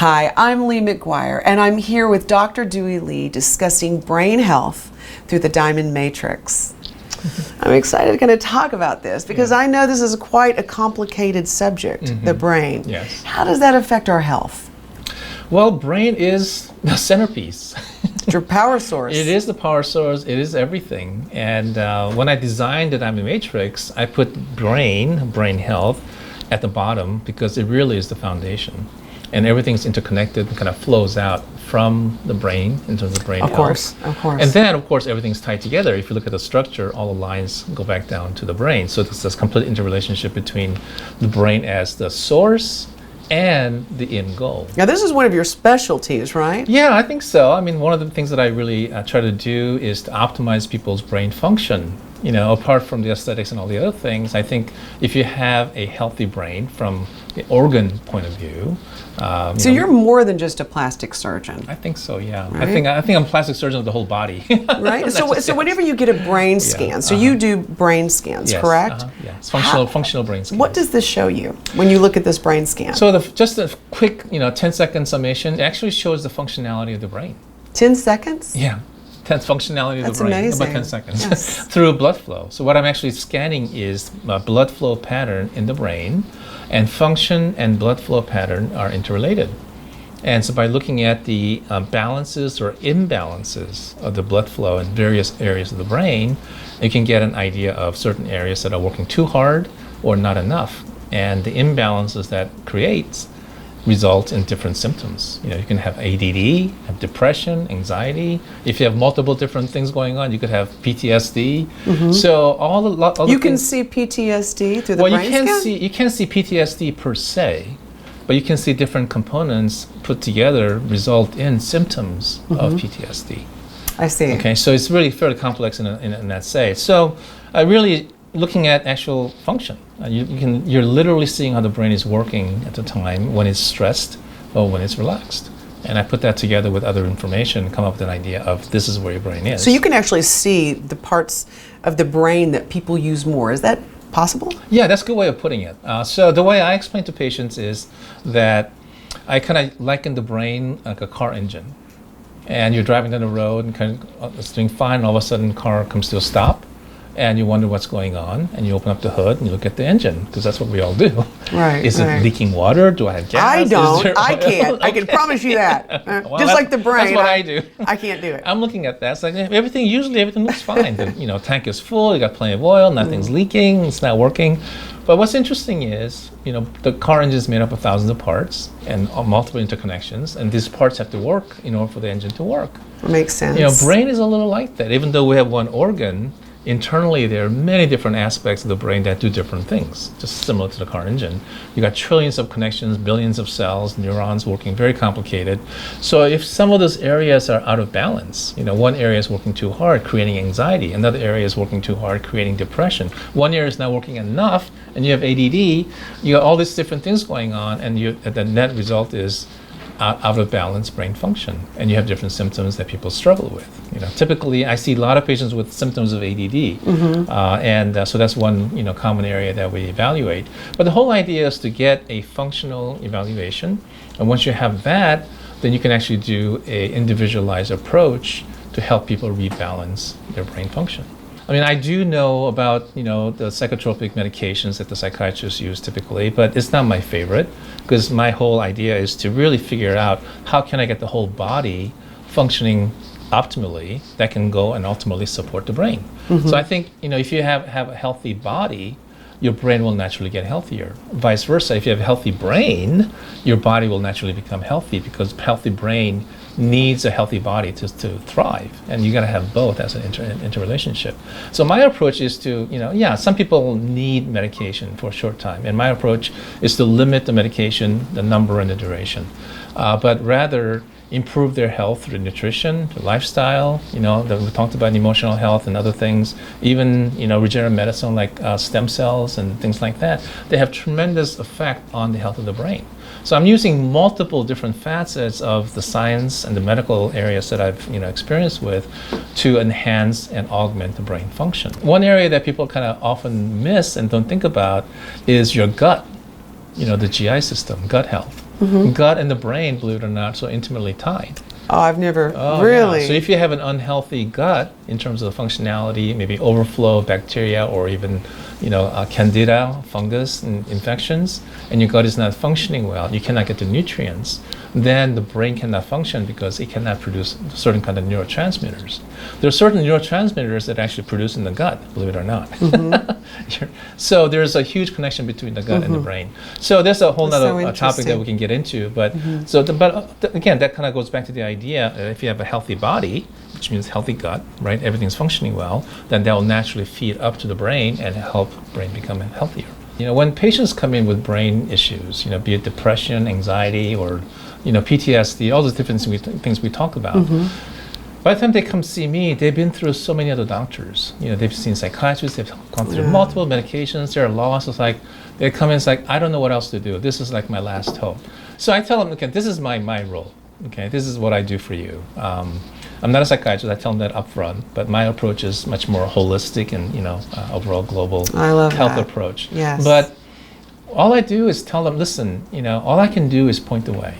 Hi, I'm Lee McGuire, and I'm here with Dr. Doohi Lee discussing brain health through the Diamond Matrix. I'm excited to talk about this because I know this is quite a complicated subject, the brain. Yes. How does that affect our health? Well, brain is the centerpiece. It's your power source. It is the power source. It is everything. And when I designed the Diamond Matrix, I put brain health, at the bottom because it really is the foundation. And everything's interconnected and kind of flows out from the brain into the brain health. Of course. And then, of course, everything's tied together. If you look at the structure, all the lines go back down to the brain. So there's this complete interrelationship between the brain as the source and the end goal. Now, this is one of your specialties, right? Yeah, I think so. I mean, one of the things that I really try to do is to optimize people's brain function. You know, apart from the aesthetics and all the other things, I think if you have a healthy brain from the organ point of view. So you're more than just a plastic surgeon. I think so, yeah. Right? I think I'm a plastic surgeon of the whole body. Right? So whenever you get a brain scan, so you do brain scans, yes, correct? Yes, functional brain scans. What does this show you when you look at this brain scan? So just a quick, 10-second summation, it actually shows the functionality of the brain. 10 seconds? Yeah. Functionality of the brain, amazing. about 10 seconds, Yes. through blood flow. So what I'm actually scanning is a blood flow pattern in the brain, and function and blood flow pattern are interrelated. And so by looking at the balances or imbalances of the blood flow in various areas of the brain, you can get an idea of certain areas that are working too hard or not enough. And the imbalances that creates result in different symptoms. You can have ADD, have depression, anxiety. If you have multiple different things going on, you could have PTSD. So all You can see PTSD through the brain scan? You can't see PTSD per se, but you can see different components put together result in symptoms of PTSD. I see. Okay, so it's really fairly complex in that sense. So really looking at actual function. You're literally seeing how the brain is working at the time when it's stressed or when it's relaxed. And I put that together with other information and come up with an idea of this is where your brain is. So you can actually see the parts of the brain that people use more. Is that possible? Yeah, that's a good way of putting it. So the way I explain to patients is that I kind of liken the brain like a car engine. And you're driving down the road and it's doing fine, and all of a sudden the car comes to a stop. And you wonder what's going on, and you open up the hood and you look at the engine, because that's what we all do. Right. Is it leaking water? Do I have gas? I don't. I oil? can't. Okay. I can promise you that. Well, Just like the brain. That's what I do. I can't do it. I'm looking at that. It's like usually everything looks fine. The tank is full, you got plenty of oil, nothing's leaking, it's not working. But what's interesting is, the car engine is made up of thousands of parts and multiple interconnections, and these parts have to work in order for the engine to work. It makes sense. Brain is a little like that. Even though we have one organ, internally there are many different aspects of the brain that do different things, just similar to the car engine. You got trillions of connections, billions of cells, neurons working, very complicated. So if some of those areas are out of balance, one area is working too hard, creating anxiety, another area is working too hard, creating depression, one area is not working enough, and you have ADD, you got all these different things going on, and the net result is out of balance brain function, and you have different symptoms that people struggle with. Typically, I see a lot of patients with symptoms of ADD, so that's one common area that we evaluate. But the whole idea is to get a functional evaluation, and once you have that, then you can actually do a individualized approach to help people rebalance their brain function. I mean, I do know about, the psychotropic medications that the psychiatrists use typically, but it's not my favorite, because my whole idea is to really figure out how can I get the whole body functioning optimally that can go and ultimately support the brain. So I think, if you have a healthy body, your brain will naturally get healthier. Vice versa, if you have a healthy brain, your body will naturally become healthy, because healthy brain needs a healthy body to thrive, and you got to have both as an interrelationship. So my approach is to, some people need medication for a short time, and my approach is to limit the medication, the number and the duration, but rather improve their health through nutrition, their lifestyle, that we talked about emotional health and other things, even, regenerative medicine like stem cells and things like that. They have tremendous effect on the health of the brain. So I'm using multiple different facets of the science and the medical areas that I've experienced with to enhance and augment the brain function. One area that people kind of often miss and don't think about is your gut, the GI system, gut health. Gut and the brain, believe it or not, so intimately tied. Oh, I've never Oh, really. yeah. So if you have an unhealthy gut in terms of the functionality, maybe overflow of bacteria or even, candida, fungus, and infections, and your gut is not functioning well, you cannot get the nutrients, then the brain cannot function because it cannot produce certain kind of neurotransmitters. There are certain neurotransmitters that actually produce in the gut, believe it or not. So there's a huge connection between the gut and the brain. So there's a whole That's so other topic that we can get into. But again, that kind of goes back to the idea that if you have a healthy body, which means healthy gut, right? Everything's functioning well, then that will naturally feed up to the brain and help brain become healthier. When patients come in with brain issues, be it depression, anxiety, or PTSD, all the different things we talk about. By the time they come see me, they've been through so many other doctors. They've seen psychiatrists, they've gone through multiple medications, they're lost. It's like, they come in, it's like, I don't know what else to do. This is like my last hope. So I tell them, okay, this is my role. Okay, this is what I do for you. I'm not a psychiatrist, I tell them that up front, but my approach is much more holistic and, overall global health approach. Yes. But all I do is tell them, listen, all I can do is point the way.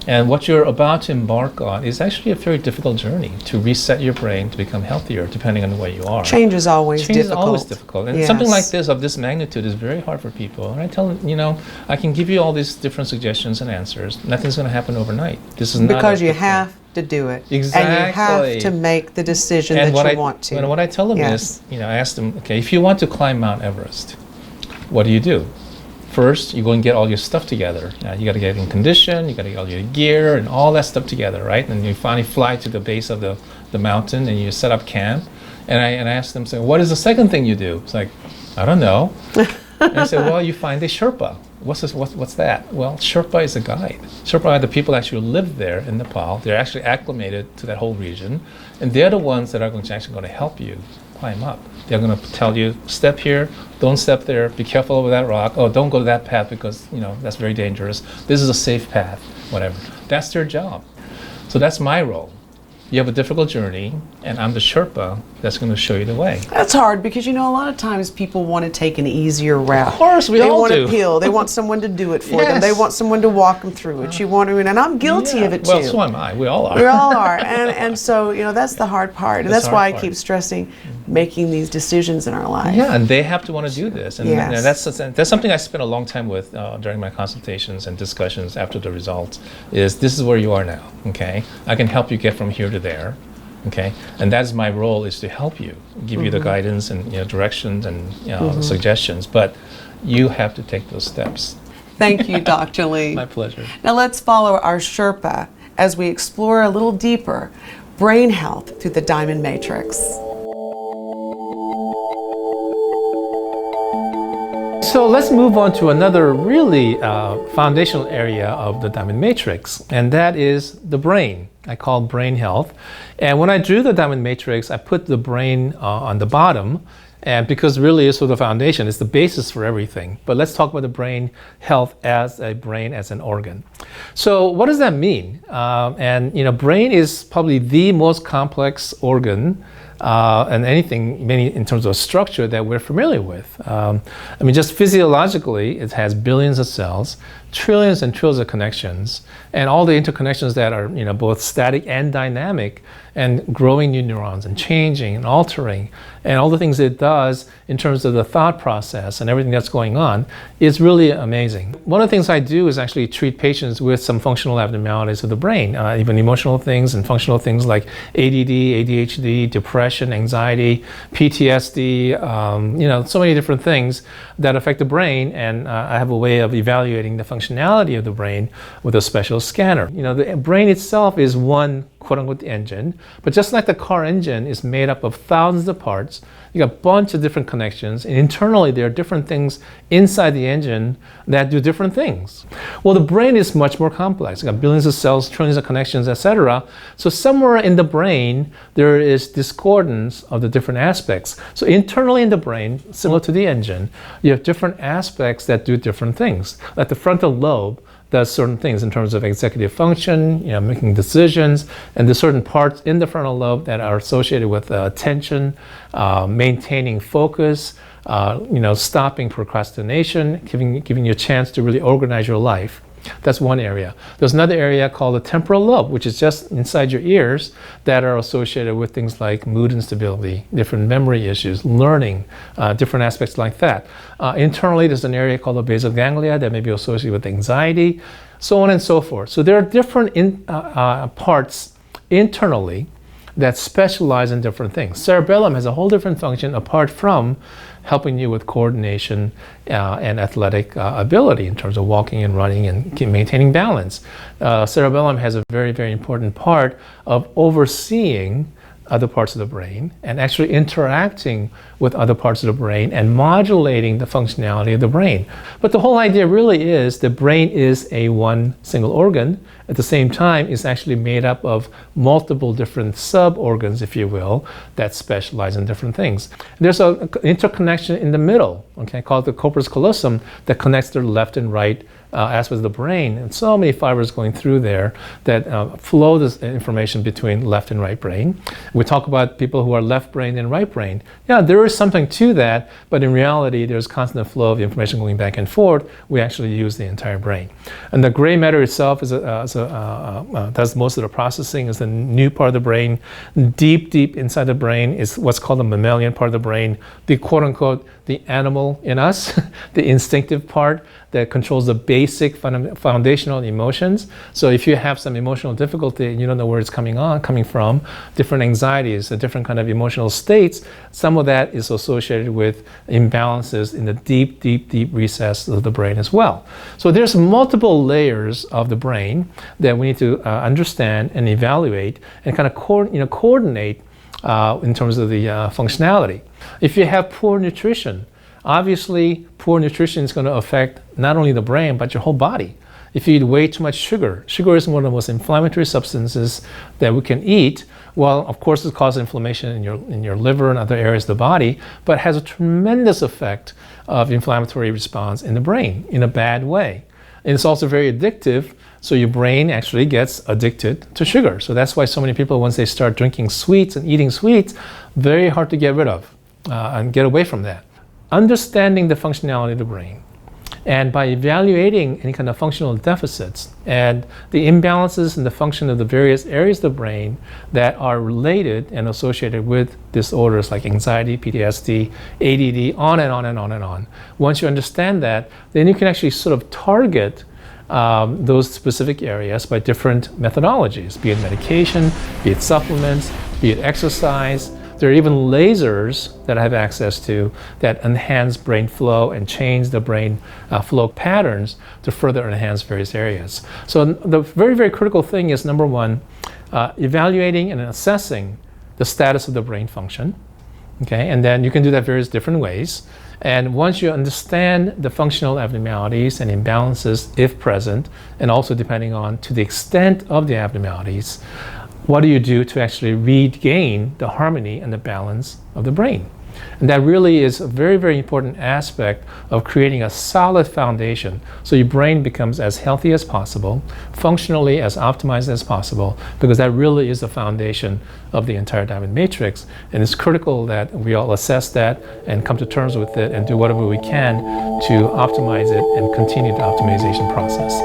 And what you're about to embark on is actually a very difficult journey to reset your brain to become healthier, depending on the way you are. Change is always Change difficult. is always difficult. And something like this, of this magnitude, is very hard for people. And I tell them, I can give you all these different suggestions and answers. Nothing's going to happen overnight. This is not because you have to do it. Exactly. And you have to make the decision and that you want to. And what I tell them is, I ask them, okay, if you want to climb Mount Everest, what do? First, you go and get all your stuff together. You got to get in condition, you got to get all your gear and all that stuff together, right? And you finally fly to the base of the mountain and you set up camp. And I ask them, what is the second thing you do? It's like, I don't know. And I say, well, you find a Sherpa. What's that? Well, Sherpa is a guide. Sherpa are the people that actually live there in Nepal. They're actually acclimated to that whole region. And they're the ones that are actually going to help you climb up. They're going to tell you, step here, don't step there, be careful over that rock, oh, don't go to that path because, that's very dangerous. This is a safe path, whatever. That's their job. So that's my role. You have a difficult journey, and I'm the Sherpa that's going to show you the way. That's hard because, a lot of times people want to take an easier route. Of course, we all do. They want to peel. They want someone to do it for them. They want someone to walk them through it. And I'm guilty of it too. Well, so am I. We all are. We all are. And so, that's the hard part. And that's why I keep stressing making these decisions in our life. Yeah, and they have to want to do this. And Yes. that's something I spent a long time with during my consultations and discussions after the results, is this is where you are now, okay? I can help you get from here to there, okay? And that's my role, is to help you, give you the guidance and directions and suggestions, but you have to take those steps. Thank you, Dr. Lee. My pleasure. Now let's follow our Sherpa as we explore a little deeper brain health through the Diamond Matrix. So let's move on to another really foundational area of the Diamond Matrix, and that is the brain. I call brain health. And when I drew the Diamond Matrix, I put the brain on the bottom, and because really it's sort of the foundation, it's the basis for everything. But let's talk about the brain health as a brain, as an organ. So what does that mean? Brain is probably the most complex organ and many in terms of structure that we're familiar with. Just physiologically, it has billions of cells, trillions and trillions of connections, and all the interconnections that are both static and dynamic, and growing new neurons and changing and altering, and all the things it does in terms of the thought process and everything that's going on is really amazing. One of the things I do is actually treat patients with some functional abnormalities of the brain, even emotional things and functional things like ADD, ADHD, depression, anxiety, PTSD, so many different things that affect the brain, and I have a way of evaluating the functionality of the brain with a special scanner. The brain itself is one quote-unquote engine, but just like the car engine is made up of thousands of parts, you got a bunch of different connections, and internally there are different things inside the engine that do different things. Well, the brain is much more complex. You got billions of cells, trillions of connections, etc. So somewhere in the brain there is discordance of the different aspects. So internally in the brain, similar to the engine, you have different aspects that do different things. Like the frontal lobe does certain things in terms of executive function, making decisions, and there's certain parts in the frontal lobe that are associated with attention, maintaining focus, stopping procrastination, giving you a chance to really organize your life. That's one area. There's another area called the temporal lobe, which is just inside your ears, that are associated with things like mood instability, different memory issues, learning, different aspects like that. Internally, there's an area called the basal ganglia that may be associated with anxiety, so on and so forth. So there are different parts internally that specialize in different things. Cerebellum has a whole different function apart from helping you with coordination and athletic ability in terms of walking and running and maintaining balance. Cerebellum has a very, very important part of overseeing other parts of the brain and actually interacting with other parts of the brain and modulating the functionality of the brain. But the whole idea really is the brain is a one single organ. At the same time, it's actually made up of multiple different sub-organs, if you will, that specialize in different things. There's an interconnection in the middle, okay, called the corpus callosum, that connects the left and right aspects of the brain, and so many fibers going through there that flow this information between left and right brain. We talk about people who are left brain and right brain. Yeah, there is something to that, but in reality, there's constant flow of information going back and forth. We actually use the entire brain. And the gray matter itself does most of the processing, is the new part of the brain. Deep inside the brain is what's called the mammalian part of the brain, the quote unquote, the animal in us, the instinctive part that controls the basic foundational emotions. So if you have some emotional difficulty and you don't know where it's coming from, different anxieties, a different kind of emotional states, some of that is associated with imbalances in the deep recess of the brain as well. So there's multiple layers of the brain that we need to understand and evaluate and kind of coordinate in terms of the functionality. If you have poor nutrition, obviously poor nutrition is going to affect not only the brain but your whole body. If you eat way too much sugar is one of the most inflammatory substances that we can eat. Well, of course, it causes inflammation in your liver and other areas of the body, but has a tremendous effect of inflammatory response in the brain in a bad way. And it's also very addictive. So your brain actually gets addicted to sugar. So that's why so many people, once they start drinking sweets and eating sweets, very hard to get rid of and get away from that. Understanding the functionality of the brain, and by evaluating any kind of functional deficits and the imbalances in the function of the various areas of the brain that are related and associated with disorders like anxiety, PTSD, ADD, on and on and on and on. Once you understand that, then you can actually sort of target those specific areas by different methodologies, be it medication, be it supplements, be it exercise. There are even lasers that I have access to that enhance brain flow and change the brain flow patterns to further enhance various areas. So the very, very critical thing is, number one, evaluating and assessing the status of the brain function. Okay, and then you can do that various different ways. And once you understand the functional abnormalities and imbalances, if present, and also depending on to the extent of the abnormalities, what do you do to actually regain the harmony and the balance of the brain? And that really is a very, very important aspect of creating a solid foundation so your brain becomes as healthy as possible, functionally as optimized as possible, because that really is the foundation of the entire diamond matrix. And it's critical that we all assess that and come to terms with it and do whatever we can to optimize it and continue the optimization process.